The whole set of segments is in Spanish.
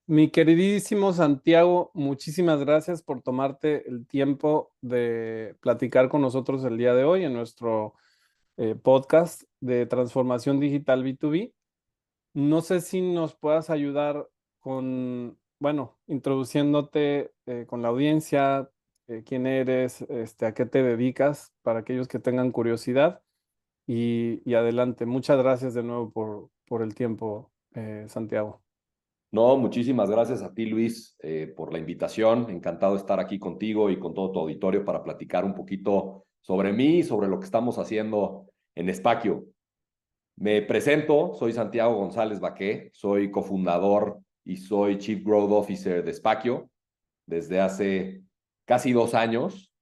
Mi queridísimo Santiago, muchísimas gracias por tomarte el tiempo de platicar con nosotros el día de hoy en nuestro podcast de transformación digital B2B. No sé si nos puedas ayudar con, bueno, introduciéndote con la audiencia, quién eres, a qué te dedicas, para aquellos que tengan curiosidad. Y adelante. Muchas gracias de nuevo por el tiempo, Santiago. No, muchísimas gracias a ti, Luis, por la invitación. Encantado de estar aquí contigo y con todo tu auditorio para platicar un poquito sobre mí y sobre lo que estamos haciendo en Espacio. Me presento, soy Santiago González Baqué, soy cofundador y soy Chief Growth Officer de Espacio desde hace casi 2 años.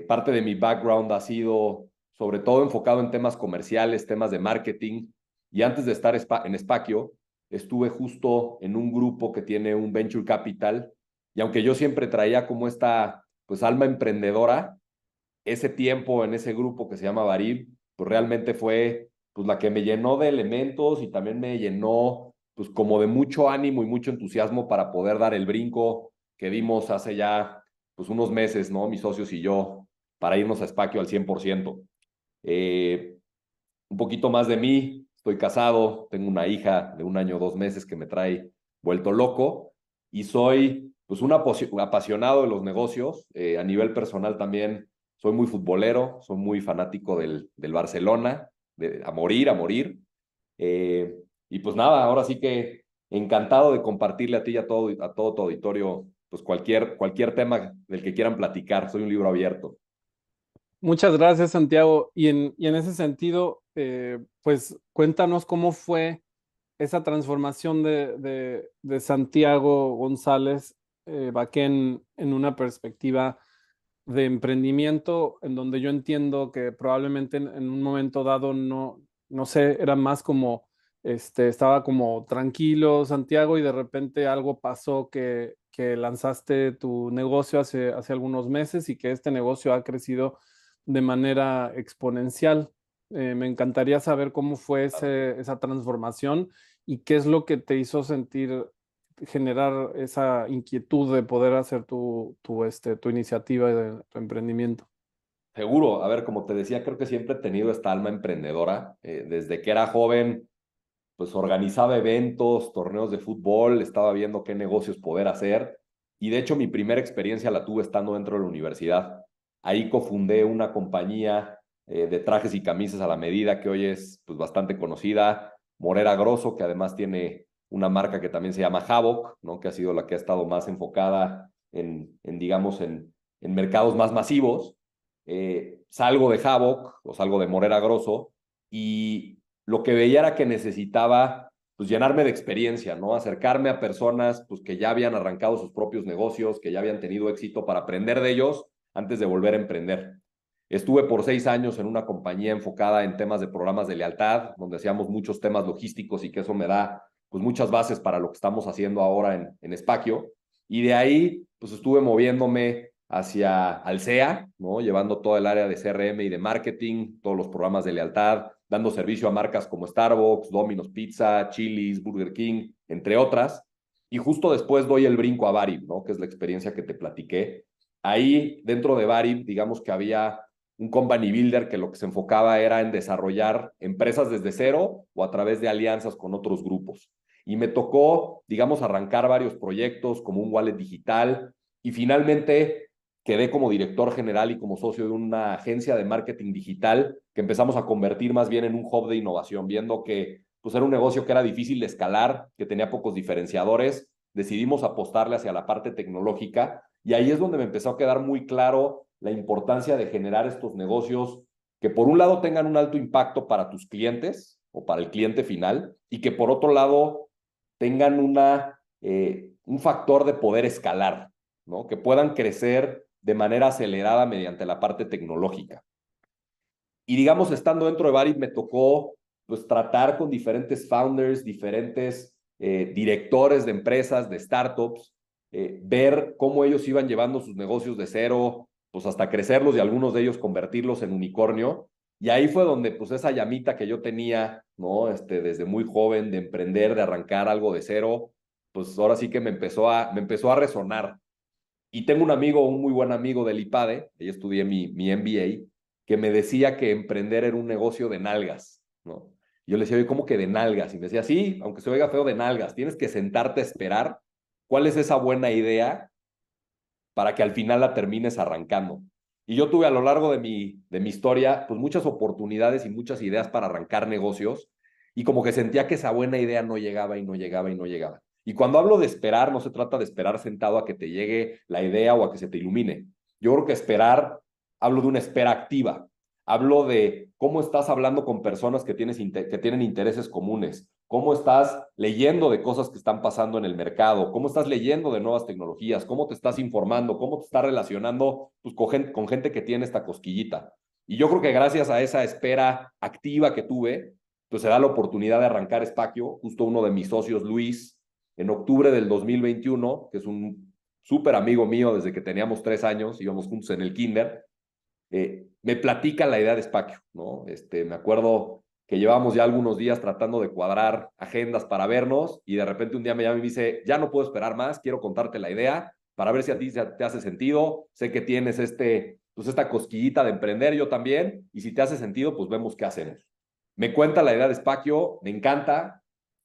Parte de mi background ha sido sobre todo enfocado en temas comerciales, temas de marketing, y antes de estar en Espacio, estuve justo en un grupo que tiene un venture capital, y aunque yo siempre traía como esta pues alma emprendedora, ese tiempo en ese grupo que se llama Barib, pues realmente fue pues la que me llenó de elementos y también me llenó pues como de mucho ánimo y mucho entusiasmo para poder dar el brinco que dimos hace ya pues unos meses, ¿no? Mis socios y yo, para irnos a Espacio al 100%. Eh, un poquito más de mí, estoy casado, tengo una hija de 1 año, 2 meses que me trae vuelto loco y soy pues un apasionado de los negocios. A nivel personal también soy muy futbolero, soy muy fanático del Barcelona, a morir, a morir. Eh, y pues nada, ahora sí que encantado de compartirle a ti y a todo tu auditorio pues cualquier tema del que quieran platicar. Soy un libro abierto. Muchas gracias, Santiago. Y en ese sentido, pues cuéntanos cómo fue esa transformación de Santiago González Baquén en una perspectiva de emprendimiento, en donde yo entiendo que probablemente en un momento dado no sé, era más como, estaba como tranquilo, Santiago, y de repente algo pasó que lanzaste tu negocio hace algunos meses y que este negocio ha crecido de manera exponencial. Me encantaría saber cómo fue esa transformación y qué es lo que te hizo sentir generar esa inquietud de poder hacer tu iniciativa de tu emprendimiento. Seguro, a ver, como te decía, creo que siempre he tenido esta alma emprendedora. Desde que era joven, pues organizaba eventos, torneos de fútbol, estaba viendo qué negocios poder hacer. Y de hecho, mi primera experiencia la tuve estando dentro de la universidad. Ahí cofundé una compañía de trajes y camisas a la medida que hoy es pues, bastante conocida, Morera Grosso, que además tiene una marca que también se llama Havoc, ¿no? Que ha sido la que ha estado más enfocada digamos, en mercados más masivos. Salgo de Havoc o salgo de Morera Grosso y lo que veía era que necesitaba pues llenarme de experiencia, ¿no? Acercarme a personas pues que ya habían arrancado sus propios negocios, que ya habían tenido éxito para aprender de ellos antes de volver a emprender. Estuve por 6 años en una compañía enfocada en temas de programas de lealtad, donde hacíamos muchos temas logísticos y que eso me da pues muchas bases para lo que estamos haciendo ahora en Espacio. Y de ahí pues estuve moviéndome hacia Alsea, ¿no? Llevando todo el área de CRM y de marketing, todos los programas de lealtad, dando servicio a marcas como Starbucks, Domino's Pizza, Chili's, Burger King, entre otras. Y justo después doy el brinco a Varib, ¿no? Que es la experiencia que te platiqué. Ahí, dentro de Varib, digamos que había un company builder que lo que se enfocaba era en desarrollar empresas desde cero o a través de alianzas con otros grupos. Y me tocó, digamos, arrancar varios proyectos como un wallet digital y finalmente quedé como director general y como socio de una agencia de marketing digital que empezamos a convertir más bien en un hub de innovación, viendo que pues, era un negocio que era difícil de escalar, que tenía pocos diferenciadores. Decidimos apostarle hacia la parte tecnológica y ahí es donde me empezó a quedar muy claro la importancia de generar estos negocios que por un lado tengan un alto impacto para tus clientes o para el cliente final y que por otro lado tengan un factor de poder escalar, ¿no? Que puedan crecer de manera acelerada mediante la parte tecnológica. Y digamos, estando dentro de Varit me tocó pues tratar con diferentes founders, diferentes directores de empresas, de startups, ver cómo ellos iban llevando sus negocios de cero, pues hasta crecerlos y algunos de ellos convertirlos en unicornio. Y ahí fue donde pues esa llamita que yo tenía, ¿no? Desde muy joven de emprender, de arrancar algo de cero, pues ahora sí que me empezó a resonar. Y tengo un amigo, un muy buen amigo del IPADE, ahí estudié mi MBA, que me decía que emprender era un negocio de nalgas, ¿no? Y yo le decía, oye, ¿cómo que de nalgas? Y me decía, sí, aunque se oiga feo, de nalgas. Tienes que sentarte a esperar cuál es esa buena idea para que al final la termines arrancando. Y yo tuve a lo largo de mi historia, pues muchas oportunidades y muchas ideas para arrancar negocios, y como que sentía que esa buena idea no llegaba y no llegaba y no llegaba. Y cuando hablo de esperar, no se trata de esperar sentado a que te llegue la idea o a que se te ilumine. Yo creo que esperar, hablo de una espera activa. Hablo de cómo estás hablando con personas que tienen intereses comunes, cómo estás leyendo de cosas que están pasando en el mercado, cómo estás leyendo de nuevas tecnologías, cómo te estás informando, cómo te estás relacionando pues, con gente que tiene esta cosquillita. Y yo creo que gracias a esa espera activa que tuve, pues se da la oportunidad de arrancar Espacio. Justo uno de mis socios, Luis, en octubre del 2021, que es un súper amigo mío desde que teníamos 3 años, íbamos juntos en el kinder, me platica la idea de Espacio, ¿no? Me acuerdo que llevábamos ya algunos días tratando de cuadrar agendas para vernos y de repente un día me llama y me dice, ya no puedo esperar más, quiero contarte la idea para ver si a ti te hace sentido, sé que tienes pues esta cosquillita de emprender, yo también, y si te hace sentido, pues vemos qué hacemos. Me cuenta la idea de Espacio, me encanta,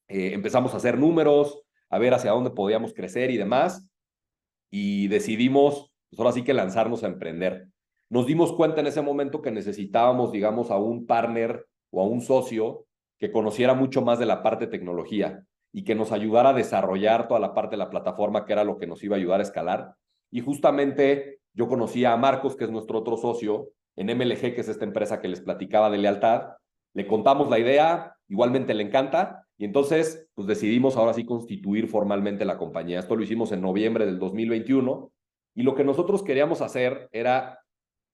empezamos a hacer números, a ver hacia dónde podíamos crecer y demás, y decidimos, pues ahora sí que lanzarnos a emprender. Nos dimos cuenta en ese momento que necesitábamos, digamos, a un partner o a un socio que conociera mucho más de la parte de tecnología y que nos ayudara a desarrollar toda la parte de la plataforma, que era lo que nos iba a ayudar a escalar. Y justamente yo conocía a Marcos, que es nuestro otro socio, en MLG, que es esta empresa que les platicaba de lealtad. Le contamos la idea, igualmente le encanta, y entonces pues decidimos ahora sí constituir formalmente la compañía. Esto lo hicimos en noviembre del 2021, y lo que nosotros queríamos hacer era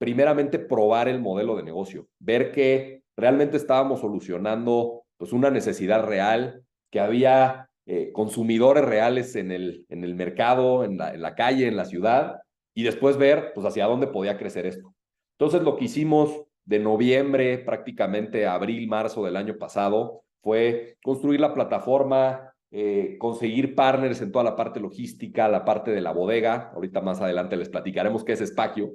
primeramente probar el modelo de negocio, ver que realmente estábamos solucionando pues una necesidad real, que había consumidores reales en el mercado, en la calle, en la ciudad, y después ver pues hacia dónde podía crecer esto. Entonces lo que hicimos de noviembre prácticamente a abril, marzo del año pasado fue construir la plataforma, conseguir partners en toda la parte logística, la parte de la bodega. Ahorita más adelante les platicaremos qué es Espacio.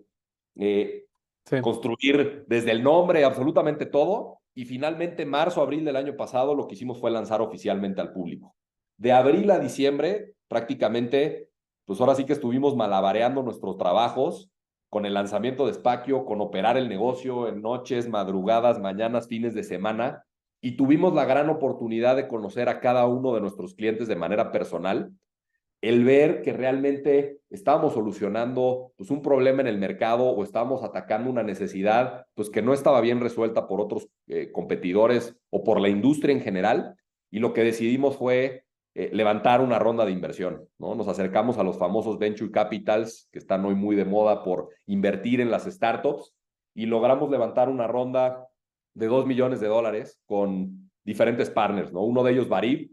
Eh, Sí. Construir desde el nombre absolutamente todo, y finalmente marzo, abril del año pasado lo que hicimos fue lanzar oficialmente al público. De abril a diciembre prácticamente, pues ahora sí que estuvimos malabareando nuestros trabajos con el lanzamiento de Spaquio, con operar el negocio en noches, madrugadas, mañanas, fines de semana, y tuvimos la gran oportunidad de conocer a cada uno de nuestros clientes de manera personal, el ver que realmente estábamos solucionando pues, un problema en el mercado o estábamos atacando una necesidad pues, que no estaba bien resuelta por otros competidores o por la industria en general. Y lo que decidimos fue levantar una ronda de inversión, ¿no? Nos acercamos a los famosos venture capitals que están hoy muy de moda por invertir en las startups, y logramos levantar una ronda de $2 millones con diferentes partners, ¿no? Uno de ellos, Barib,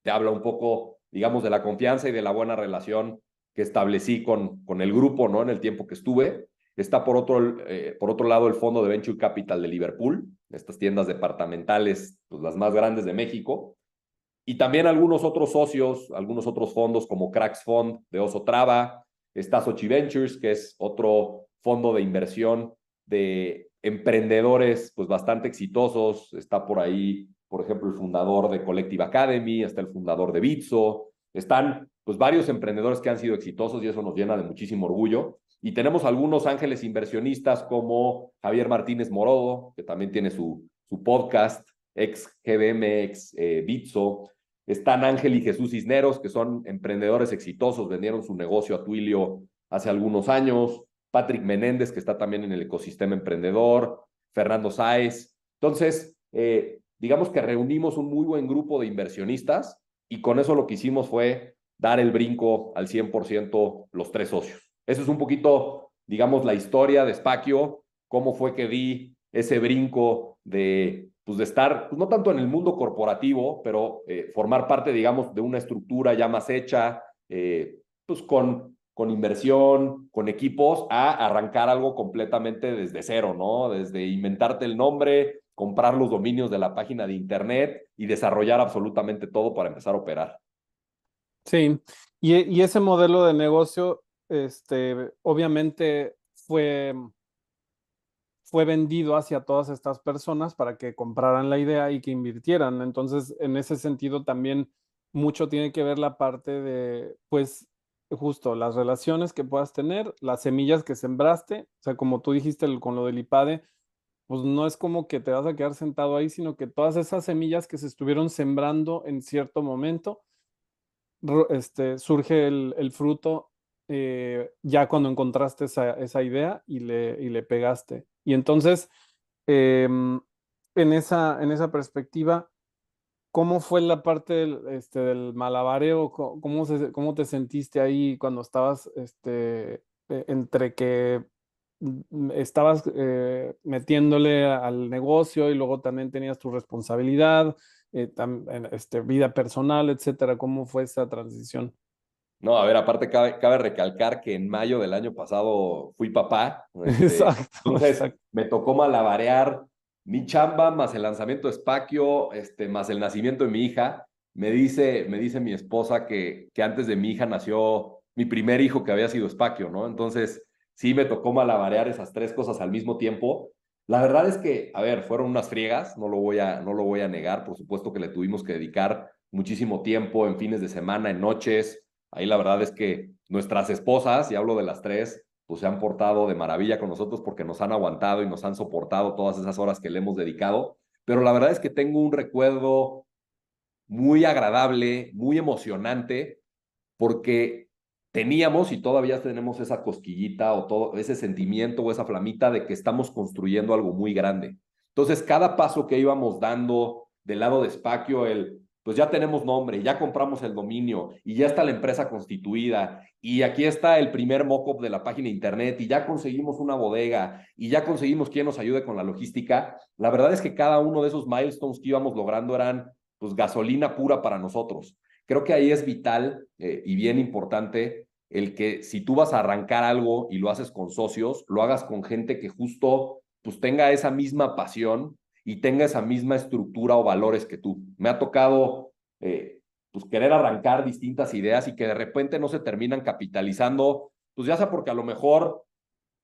te habla un poco, digamos, de la confianza y de la buena relación que establecí con el grupo, ¿no? En el tiempo que estuve. Está por otro lado el fondo de Venture Capital de Liverpool, estas tiendas departamentales, pues las más grandes de México. Y también algunos otros socios, algunos otros fondos como Cracks Fund de Oso Traba, está Sochi Ventures, que es otro fondo de inversión de emprendedores pues bastante exitosos. Está por ahí, por ejemplo, el fundador de Collective Academy, está el fundador de Bitso. Están pues varios emprendedores que han sido exitosos, y eso nos llena de muchísimo orgullo. Y tenemos algunos ángeles inversionistas como Javier Martínez Morodo, que también tiene su podcast, ex GBM, ex Bitso. Están Ángel y Jesús Cisneros, que son emprendedores exitosos, vendieron su negocio a Twilio hace algunos años. Patrick Menéndez, que está también en el ecosistema emprendedor. Fernando Sáez. Entonces, digamos que reunimos un muy buen grupo de inversionistas, y con eso lo que hicimos fue dar el brinco al 100% los tres socios. Eso es un poquito, digamos, la historia de Spaquio, cómo fue que di ese brinco de estar, pues no tanto en el mundo corporativo, pero formar parte, digamos, de una estructura ya más hecha, pues con inversión, con equipos, a arrancar algo completamente desde cero, ¿no? Desde inventarte el nombre, comprar los dominios de la página de internet y desarrollar absolutamente todo para empezar a operar. Sí, y ese modelo de negocio, obviamente fue vendido hacia todas estas personas para que compraran la idea y que invirtieran. Entonces, en ese sentido también mucho tiene que ver la parte de, pues, justo las relaciones que puedas tener, las semillas que sembraste, o sea, como tú dijiste con lo del IPADE, pues no es como que te vas a quedar sentado ahí, sino que todas esas semillas que se estuvieron sembrando en cierto momento, surge el fruto ya cuando encontraste esa idea y le pegaste. Y entonces, en esa perspectiva, ¿cómo fue la parte del malabareo? ¿Cómo te sentiste ahí cuando estabas entre que estabas metiéndole al negocio y luego también tenías tu responsabilidad, vida personal, etcétera? ¿Cómo fue esa transición? No, a ver, aparte cabe recalcar que en mayo del año pasado fui papá, Exacto, entonces exacto. me tocó malabarear mi chamba más el lanzamiento de Spaquio, más el nacimiento de mi hija. Me dice mi esposa que antes de mi hija nació mi primer hijo que había sido Spaquio, ¿no? Entonces sí me tocó malabarear esas tres cosas al mismo tiempo. La verdad es que, a ver, fueron unas friegas, no lo voy a negar, por supuesto que le tuvimos que dedicar muchísimo tiempo en fines de semana, en noches. Ahí la verdad es que nuestras esposas, y hablo de las tres, pues se han portado de maravilla con nosotros porque nos han aguantado y nos han soportado todas esas horas que le hemos dedicado. Pero la verdad es que tengo un recuerdo muy agradable, muy emocionante, porque teníamos y todavía tenemos esa cosquillita o todo ese sentimiento o esa flamita de que estamos construyendo algo muy grande. Entonces, cada paso que íbamos dando del lado de Spaquio, pues ya tenemos nombre, ya compramos el dominio y ya está la empresa constituida y aquí está el primer mock-up de la página de internet y ya conseguimos una bodega y ya conseguimos quien nos ayude con la logística. La verdad es que cada uno de esos milestones que íbamos logrando eran pues gasolina pura para nosotros. Creo que ahí es vital y bien importante el que si tú vas a arrancar algo y lo haces con socios, lo hagas con gente que justo pues tenga esa misma pasión y tenga esa misma estructura o valores que tú. Me ha tocado pues querer arrancar distintas ideas y que de repente no se terminan capitalizando, pues ya sea porque a lo mejor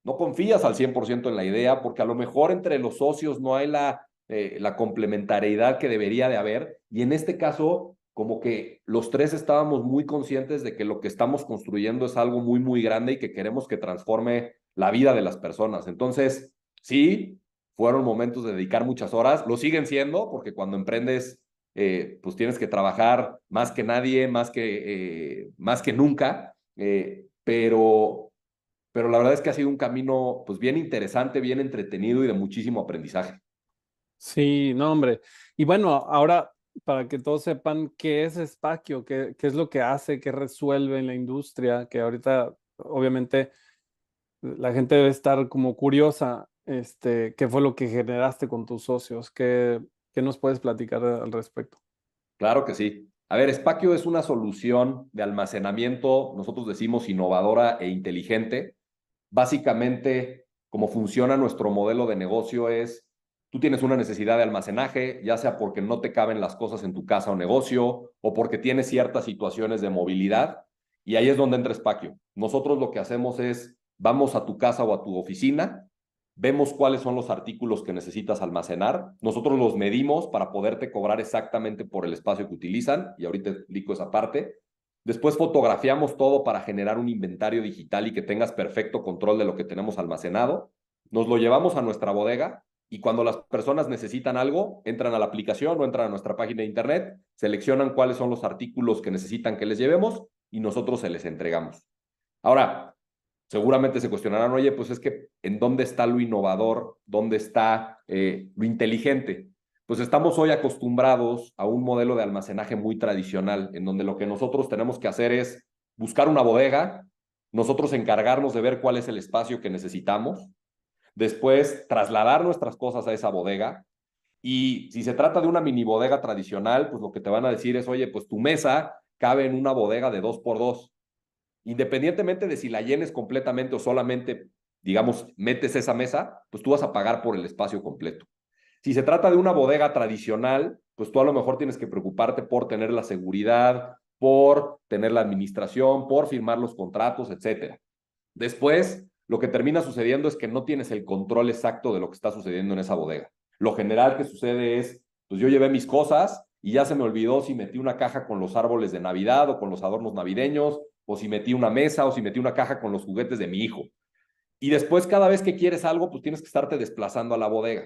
no confías al 100% en la idea, porque a lo mejor entre los socios no hay la complementariedad que debería de haber. Y en este caso, como que los tres estábamos muy conscientes de que lo que estamos construyendo es algo muy, muy grande y que queremos que transforme la vida de las personas. Entonces, sí, fueron momentos de dedicar muchas horas, lo siguen siendo, porque cuando emprendes, pues tienes que trabajar más que nadie, más que nunca, pero la verdad es que ha sido un camino pues bien interesante, bien entretenido y de muchísimo aprendizaje. Sí, no, hombre. Y bueno, ahora para que todos sepan qué es Espacio, qué es lo que hace, qué resuelve en la industria, que ahorita obviamente la gente debe estar como curiosa, qué fue lo que generaste con tus socios, qué nos puedes platicar al respecto. Claro que sí. A ver, Spacio es una solución de almacenamiento, nosotros decimos innovadora e inteligente. Básicamente, cómo funciona nuestro modelo de negocio es, tú tienes una necesidad de almacenaje, ya sea porque no te caben las cosas en tu casa o negocio, o porque tienes ciertas situaciones de movilidad, y ahí es donde entra Spacio. Nosotros lo que hacemos es, vamos a tu casa o a tu oficina, vemos cuáles son los artículos que necesitas almacenar, nosotros los medimos para poderte cobrar exactamente por el espacio que utilizan, y ahorita explico esa parte. Después fotografiamos todo para generar un inventario digital y que tengas perfecto control de lo que tenemos almacenado. Nos lo llevamos a nuestra bodega y cuando las personas necesitan algo, entran a la aplicación o entran a nuestra página de internet, seleccionan cuáles son los artículos que necesitan que les llevemos y nosotros se les entregamos. Ahora, seguramente se cuestionarán, oye, pues es que ¿en dónde está lo innovador? ¿Dónde está lo inteligente? Pues estamos hoy acostumbrados a un modelo de almacenaje muy tradicional, en donde lo que nosotros tenemos que hacer es buscar una bodega, nosotros encargarnos de ver cuál es el espacio que necesitamos, después trasladar nuestras cosas a esa bodega, y si se trata de una mini bodega tradicional, pues lo que te van a decir es, oye, pues tu mesa cabe en una bodega de 2x2. Independientemente de si la llenes completamente o solamente, digamos, metes esa mesa, pues tú vas a pagar por el espacio completo. Si se trata de una bodega tradicional, pues tú a lo mejor tienes que preocuparte por tener la seguridad, por tener la administración, por firmar los contratos, etcétera. Después, lo que termina sucediendo es que no tienes el control exacto de lo que está sucediendo en esa bodega. Lo general que sucede es, pues yo llevé mis cosas y ya se me olvidó si metí una caja con los árboles de Navidad o con los adornos navideños, o si metí una mesa o si metí una caja con los juguetes de mi hijo. Y después, cada vez que quieres algo, pues tienes que estarte desplazando a la bodega.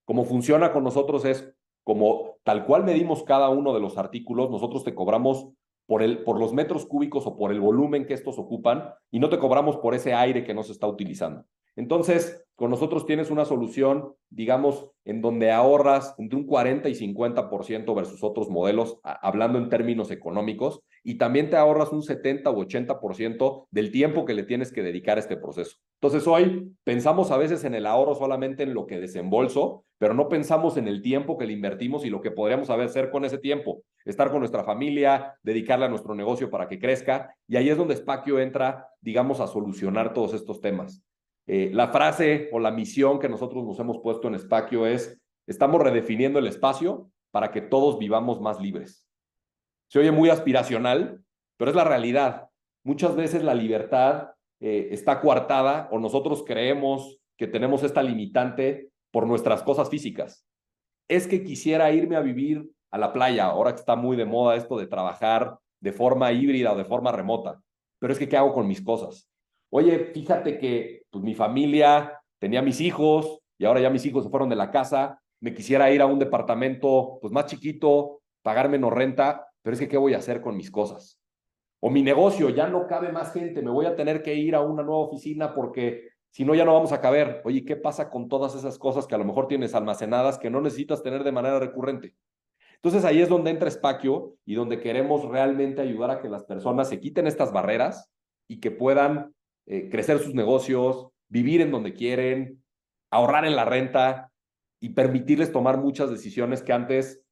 Como funciona con nosotros es como tal cual medimos cada uno de los artículos, nosotros te cobramos por los metros cúbicos o por el volumen que estos ocupan y no te cobramos por ese aire que no se está utilizando. Entonces, con nosotros tienes una solución, digamos, en donde ahorras entre un 40 y 50% versus otros modelos, hablando en términos económicos, y también te ahorras un 70 u 80% del tiempo que le tienes que dedicar a este proceso. Entonces, hoy pensamos a veces en el ahorro solamente en lo que desembolso, pero no pensamos en el tiempo que le invertimos y lo que podríamos hacer con ese tiempo. Estar con nuestra familia, dedicarle a nuestro negocio para que crezca, y ahí es donde Spacchio entra, digamos, a solucionar todos estos temas. La frase o la misión que nosotros nos hemos puesto en Spacchio es: estamos redefiniendo el espacio para que todos vivamos más libres. Se oye muy aspiracional, pero es la realidad. Muchas veces la libertad está coartada, o nosotros creemos que tenemos esta limitante por nuestras cosas físicas. Es que quisiera irme a vivir a la playa, ahora que está muy de moda esto de trabajar de forma híbrida o de forma remota, pero es que ¿qué hago con mis cosas? Oye, fíjate que pues, mi familia tenía mis hijos y ahora ya mis hijos se fueron de la casa, me quisiera ir a un departamento pues, más chiquito, pagar menos renta, pero es que ¿qué voy a hacer con mis cosas? O mi negocio, ya no cabe más gente, me voy a tener que ir a una nueva oficina porque si no ya no vamos a caber. Oye, ¿qué pasa con todas esas cosas que a lo mejor tienes almacenadas que no necesitas tener de manera recurrente? Entonces ahí es donde entra Spacchio y donde queremos realmente ayudar a que las personas se quiten estas barreras y que puedan crecer sus negocios, vivir en donde quieren, ahorrar en la renta y permitirles tomar muchas decisiones que antes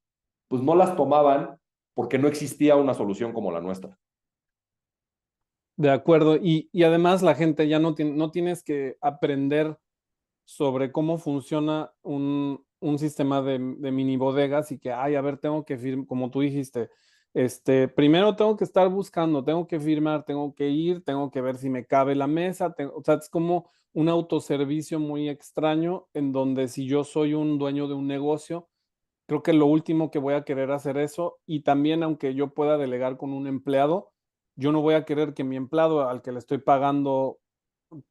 pues no las tomaban porque no existía una solución como la nuestra. De acuerdo. Y además la gente ya no tienes que aprender sobre cómo funciona un sistema de mini bodegas y que, ay, a ver, tengo que firmar, como tú dijiste, primero tengo que estar buscando, tengo que firmar, tengo que ir, tengo que ver si me cabe la mesa, o sea, es como un autoservicio muy extraño en donde si yo soy un dueño de un negocio, creo que lo último que voy a querer hacer eso, y también aunque yo pueda delegar con un empleado, yo no voy a querer que mi empleado al que le estoy pagando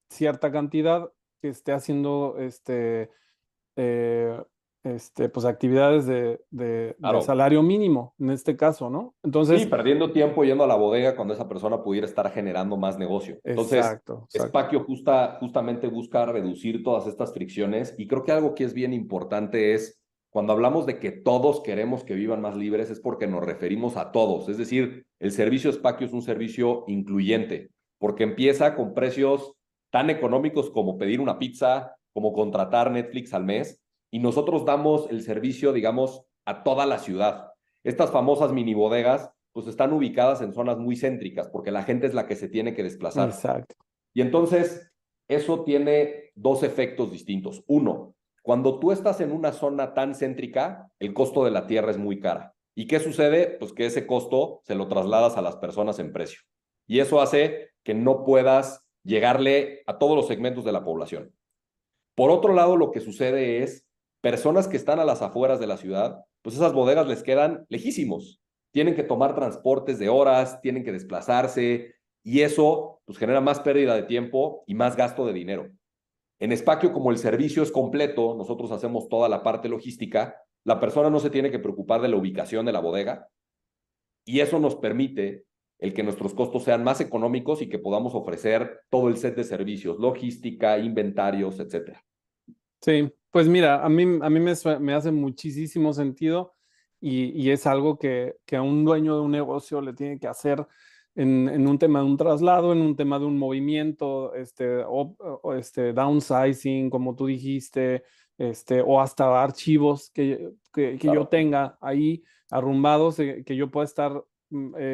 cierta cantidad que esté haciendo eh, pues actividades de Claro. salario mínimo en este caso, ¿no? Sí, Entonces, perdiendo tiempo yendo a la bodega cuando esa persona pudiera estar generando más negocio. Entonces, exacto, exacto. Spacchio justamente busca reducir todas estas fricciones, y creo que algo que es bien importante es, cuando hablamos de que todos queremos que vivan más libres, es porque nos referimos a todos. Es decir, el servicio Spacchio es un servicio incluyente, porque empieza con precios tan económicos como pedir una pizza, como contratar Netflix al mes, y nosotros damos el servicio, digamos, a toda la ciudad. Estas famosas mini bodegas pues están ubicadas en zonas muy céntricas, porque la gente es la que se tiene que desplazar. Exacto. Y entonces, eso tiene dos efectos distintos. Uno, cuando tú estás en una zona tan céntrica, el costo de la tierra es muy cara. ¿Y qué sucede? Pues que ese costo se lo trasladas a las personas en precio. Y eso hace que no puedas llegarle a todos los segmentos de la población. Por otro lado, lo que sucede es, personas que están a las afueras de la ciudad, pues esas bodegas les quedan lejísimos. Tienen que tomar transportes de horas, tienen que desplazarse, y eso pues genera más pérdida de tiempo y más gasto de dinero. En Spacchio, como el servicio es completo, nosotros hacemos toda la parte logística, la persona no se tiene que preocupar de la ubicación de la bodega, y eso nos permite el que nuestros costos sean más económicos y que podamos ofrecer todo el set de servicios, logística, inventarios, etcétera. Sí, pues mira, a mí me hace muchísimo sentido, y es algo que a un dueño de un negocio le tiene que hacer en un tema de un traslado, en un tema de un movimiento, downsizing, como tú dijiste, o hasta archivos que yo Claro. tenga ahí arrumbados, que yo pueda estar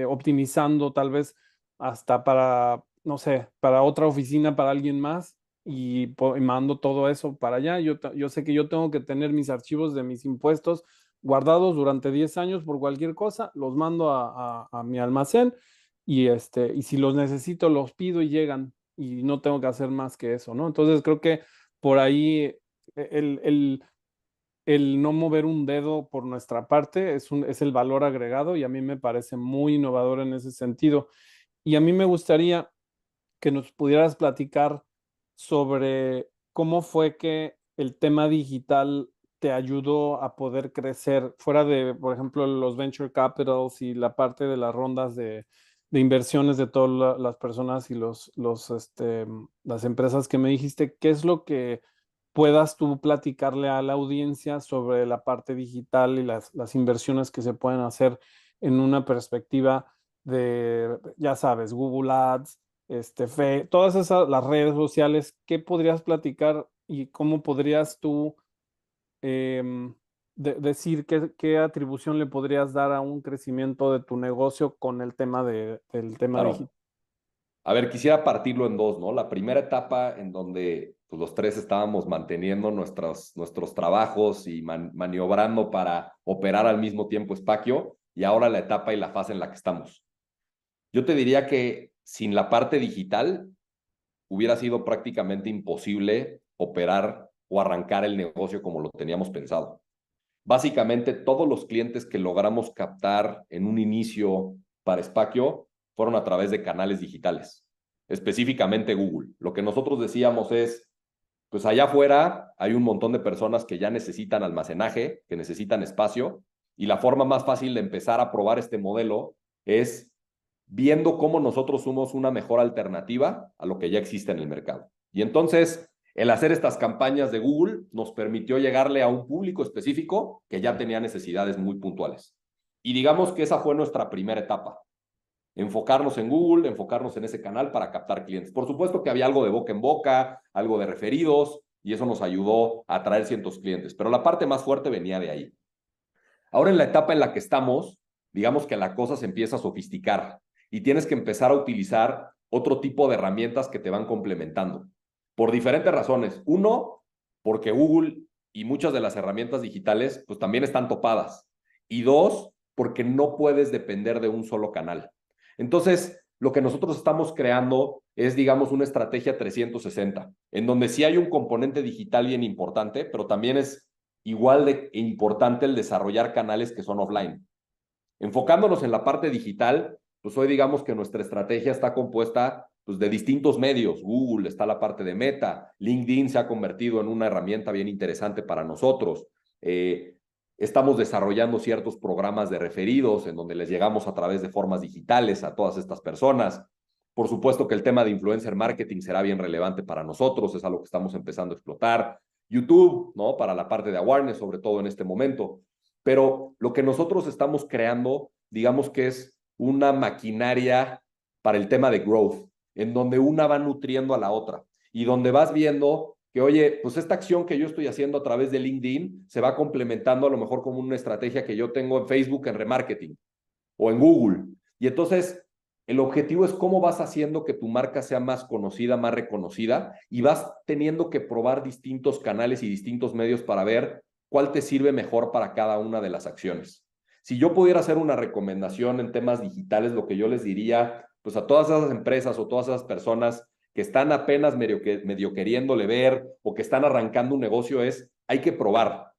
optimizando tal vez hasta para, no sé, para otra oficina, para alguien más y mando todo eso para allá. Yo sé que yo tengo que tener mis archivos de mis impuestos guardados durante 10 años por cualquier cosa, los mando a mi almacén y si los necesito los pido y llegan y no tengo que hacer más que eso, ¿no? Entonces creo que por ahí el, el, el no mover un dedo por nuestra parte es el valor agregado y a mí me parece muy innovador en ese sentido. Y a mí me gustaría que nos pudieras platicar sobre cómo fue que el tema digital te ayudó a poder crecer fuera de, por ejemplo, los venture capitals y la parte de las rondas de inversiones de todas las personas y las empresas que me dijiste. ¿Qué es lo que puedas tú platicarle a la audiencia sobre la parte digital y las inversiones que se pueden hacer en una perspectiva de, ya sabes, Google Ads, todas esas, las redes sociales? ¿Qué podrías platicar y cómo podrías tú decir qué atribución le podrías dar a un crecimiento de tu negocio con el tema del tema digital? Claro. A ver, quisiera partirlo en dos, ¿no? La primera etapa en donde pues, los tres estábamos manteniendo nuestros trabajos y maniobrando para operar al mismo tiempo Espacio, y ahora la etapa y la fase en la que estamos. Yo te diría que sin la parte digital hubiera sido prácticamente imposible operar o arrancar el negocio como lo teníamos pensado. Básicamente, todos los clientes que logramos captar en un inicio para Espacio fueron a través de canales digitales, específicamente Google. Lo que nosotros decíamos es, pues allá afuera hay un montón de personas que ya necesitan almacenaje, que necesitan espacio, y la forma más fácil de empezar a probar este modelo es viendo cómo nosotros somos una mejor alternativa a lo que ya existe en el mercado. Y entonces, el hacer estas campañas de Google nos permitió llegarle a un público específico que ya tenía necesidades muy puntuales. Y digamos que esa fue nuestra primera etapa. Enfocarnos en Google, enfocarnos en ese canal para captar clientes. Por supuesto que había algo de boca en boca, algo de referidos, y eso nos ayudó a atraer cientos clientes, pero la parte más fuerte venía de ahí. Ahora en la etapa en la que estamos, digamos que la cosa se empieza a sofisticar y tienes que empezar a utilizar otro tipo de herramientas que te van complementando. Por diferentes razones. Uno, porque Google y muchas de las herramientas digitales pues también están topadas. Y dos, porque no puedes depender de un solo canal. Entonces, lo que nosotros estamos creando es, digamos, una estrategia 360, en donde sí hay un componente digital bien importante, pero también es igual de importante el desarrollar canales que son offline. Enfocándonos en la parte digital, pues hoy digamos que nuestra estrategia está compuesta pues, de distintos medios. Google, está la parte de Meta, LinkedIn se ha convertido en una herramienta bien interesante para nosotros. Estamos desarrollando ciertos programas de referidos en donde les llegamos a través de formas digitales a todas estas personas. Por supuesto que el tema de influencer marketing será bien relevante para nosotros, es algo que estamos empezando a explotar. YouTube, ¿no? Para la parte de awareness, sobre todo en este momento. Pero lo que nosotros estamos creando, digamos que es una maquinaria para el tema de growth, en donde una va nutriendo a la otra y donde vas viendo que, oye, pues esta acción que yo estoy haciendo a través de LinkedIn se va complementando a lo mejor como una estrategia que yo tengo en Facebook en remarketing o en Google. Y entonces el objetivo es cómo vas haciendo que tu marca sea más conocida, más reconocida, y vas teniendo que probar distintos canales y distintos medios para ver cuál te sirve mejor para cada una de las acciones. Si yo pudiera hacer una recomendación en temas digitales, lo que yo les diría, pues a todas esas empresas o todas esas personas que están apenas medio queriéndole ver o que están arrancando un negocio es, hay que probar.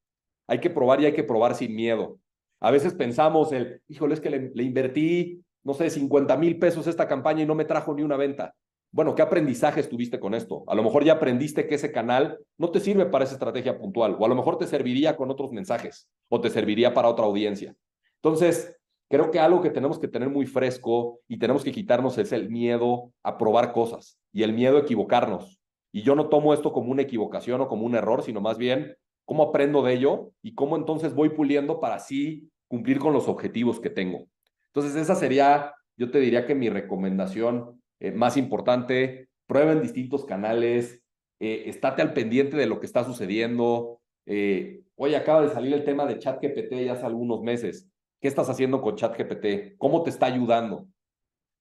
Hay que probar y hay que probar sin miedo. A veces pensamos, híjole, es que le invertí, no sé, 50,000 pesos esta campaña y no me trajo ni una venta. Bueno, ¿qué aprendizajes tuviste con esto? A lo mejor ya aprendiste que ese canal no te sirve para esa estrategia puntual, o a lo mejor te serviría con otros mensajes, o te serviría para otra audiencia. Entonces, creo que algo que tenemos que tener muy fresco y tenemos que quitarnos es el miedo a probar cosas y el miedo a equivocarnos. Y yo no tomo esto como una equivocación o como un error, sino más bien cómo aprendo de ello y cómo entonces voy puliendo para así cumplir con los objetivos que tengo. Entonces, esa sería, yo te diría que mi recomendación más importante. Prueben distintos canales, estate al pendiente de lo que está sucediendo. Oye, acaba de salir el tema de ChatGPT ya hace algunos meses. ¿Qué estás haciendo con ChatGPT? ¿Cómo te está ayudando?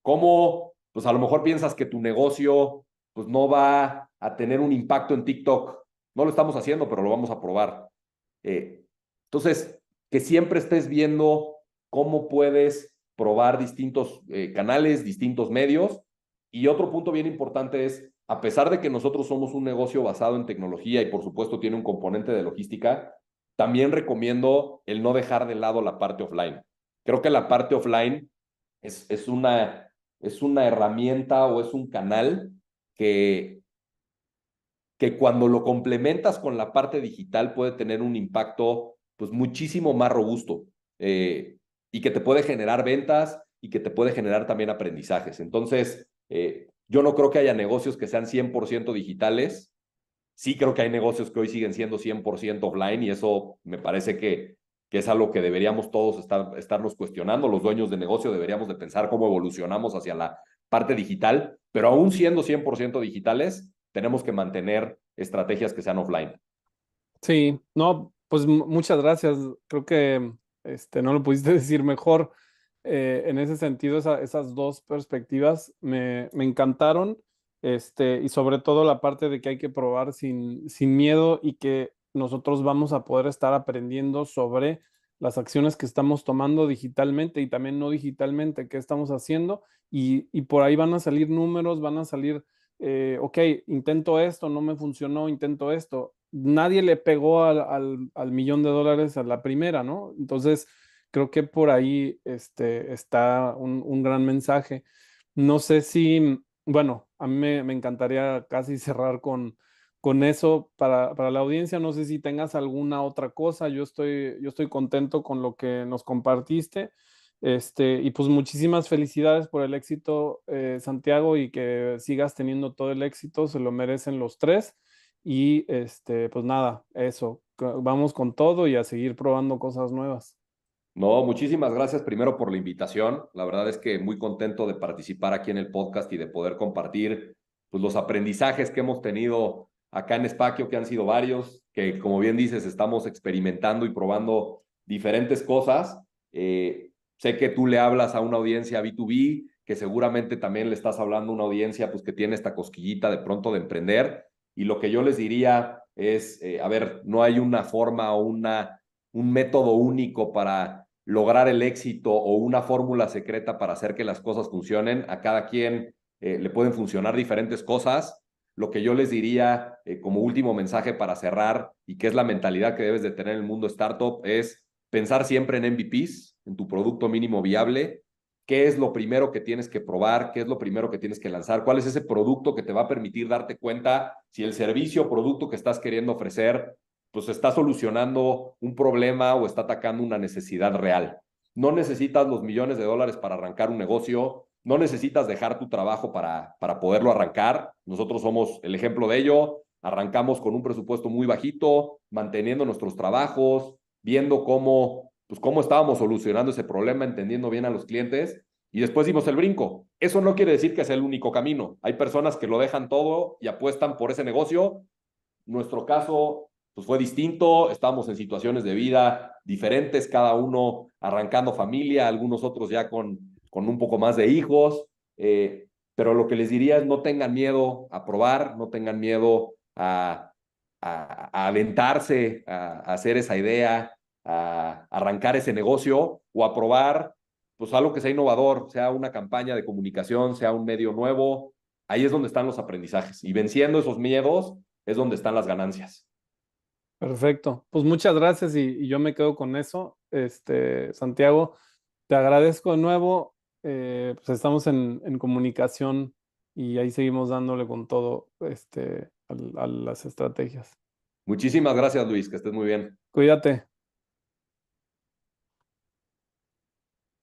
¿Cómo, pues a lo mejor piensas que tu negocio pues no va a tener un impacto en TikTok? No lo estamos haciendo, pero lo vamos a probar. Entonces, que siempre estés viendo cómo puedes probar distintos canales, distintos medios. Y otro punto bien importante es, a pesar de que nosotros somos un negocio basado en tecnología y por supuesto tiene un componente de logística, también recomiendo el no dejar de lado la parte offline. Creo que la parte offline es una herramienta o es un canal que, que cuando lo complementas con la parte digital puede tener un impacto pues muchísimo más robusto y que te puede generar ventas y que te puede generar también aprendizajes. Entonces, yo no creo que haya negocios que sean 100% digitales. Sí creo que hay negocios que hoy siguen siendo 100% offline y eso me parece que es algo que deberíamos todos estarnos cuestionando. Los dueños de negocio deberíamos de pensar cómo evolucionamos hacia la parte digital, pero aún siendo 100% digitales, tenemos que mantener estrategias que sean offline. Sí, no, pues muchas gracias. Creo que no lo pudiste decir mejor. En ese sentido, esas dos perspectivas me encantaron. Y sobre todo la parte de que hay que probar sin miedo y que nosotros vamos a poder estar aprendiendo sobre las acciones que estamos tomando digitalmente y también no digitalmente, qué estamos haciendo. Y por ahí van a salir números, van a salir ok, intento esto, no me funcionó, intento esto. Nadie le pegó al $1,000,000 a la primera, ¿no? Entonces, creo que por ahí está un gran mensaje. No sé si, bueno, a mí me encantaría casi cerrar con eso para la audiencia. No sé si tengas alguna otra cosa. Yo estoy contento con lo que nos compartiste. Y pues muchísimas felicidades por el éxito, Santiago, y que sigas teniendo todo el éxito, se lo merecen los tres. Y pues nada, eso, vamos con todo y a seguir probando cosas nuevas. No, muchísimas gracias primero por la invitación. La verdad es que muy contento de participar aquí en el podcast y de poder compartir pues, los aprendizajes que hemos tenido acá en Espacio, que han sido varios, que como bien dices, estamos experimentando y probando diferentes cosas. Sé que tú le hablas a una audiencia B2B, que seguramente también le estás hablando a una audiencia pues, que tiene esta cosquillita de pronto de emprender. Y lo que yo les diría es, a ver, no hay una forma o un método único para lograr el éxito o una fórmula secreta para hacer que las cosas funcionen. A cada quien le pueden funcionar diferentes cosas. Lo que yo les diría como último mensaje para cerrar y que es la mentalidad que debes de tener en el mundo startup es pensar siempre en MVPs, en tu producto mínimo viable. ¿Qué es lo primero que tienes que probar? ¿Qué es lo primero que tienes que lanzar? ¿Cuál es ese producto que te va a permitir darte cuenta si el servicio o producto que estás queriendo ofrecer pues está solucionando un problema o está atacando una necesidad real? No necesitas los millones de dólares para arrancar un negocio, no necesitas dejar tu trabajo para poderlo arrancar. Nosotros somos el ejemplo de ello. Arrancamos con un presupuesto muy bajito, manteniendo nuestros trabajos, viendo cómo estábamos solucionando ese problema, entendiendo bien a los clientes y después dimos el brinco. Eso no quiere decir que sea el único camino. Hay personas que lo dejan todo y apuestan por ese negocio. Nuestro caso pues fue distinto, estábamos en situaciones de vida diferentes, cada uno arrancando familia, algunos otros ya con un poco más de hijos, pero lo que les diría es no tengan miedo a probar, no tengan miedo a aventarse, a hacer esa idea, a arrancar ese negocio o a probar pues algo que sea innovador, sea una campaña de comunicación, sea un medio nuevo. Ahí es donde están los aprendizajes y venciendo esos miedos es donde están las ganancias. Perfecto. Pues muchas gracias y yo me quedo con eso. Santiago, te agradezco de nuevo. Pues estamos en comunicación y ahí seguimos dándole con todo a las estrategias. Muchísimas gracias, Luis, que estés muy bien. Cuídate.